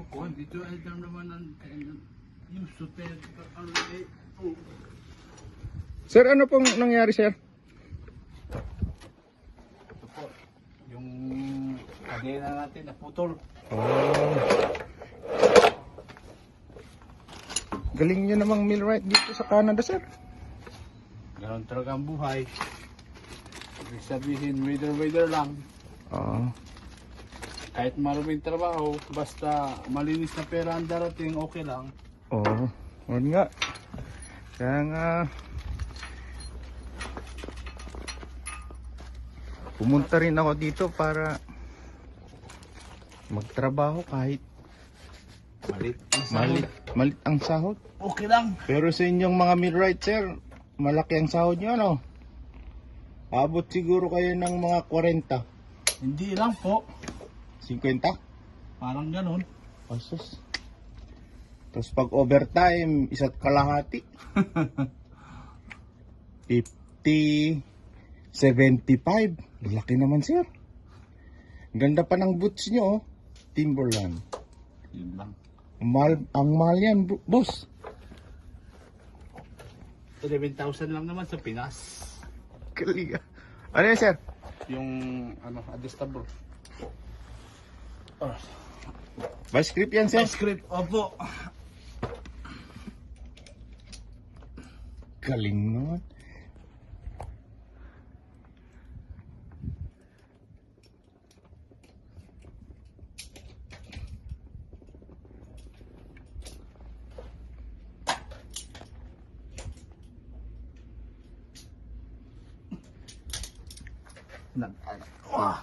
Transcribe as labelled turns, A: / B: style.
A: kuhan dito ay ito naman yung super ano eh. Oh.
B: Sir, ano pong nangyari, sir?
A: Ito po, yung kadena natin naputol.
B: Oh. Galing nyo namang millwright dito sa Canada, sir.
A: Ganon talaga ang buhay. Ibig sabihin, weather lang.
B: Oo.
A: Kahit maruming trabaho, basta malinis na pera ang darating, okay lang.
B: Oo. Huwag nga. Kaya nga, pumunta rin ako dito para magtrabaho kahit malit ang sahod.
A: Okay lang.
B: Pero sa inyong mga millwright, sir, malaki ang sahod nyo, ano? Abot siguro kayo ng mga 40.
A: Hindi lang po.
B: 50?
A: Parang ganon.
B: Asus. Tapos pag overtime, isa't kalahati. 50, 75. Laki naman, sir. Ganda pa ng boots nyo, oh. Timberland.
A: Yun lang.
B: Ang mahal yan, boss.
A: 11,000 lang naman sa Pinas.
B: Kaliga. Ano yan, sir?
A: Yung ano, adjustable.
B: Vice grip yan, sir?
A: Script, opo.
B: Galing naman.
A: Wah.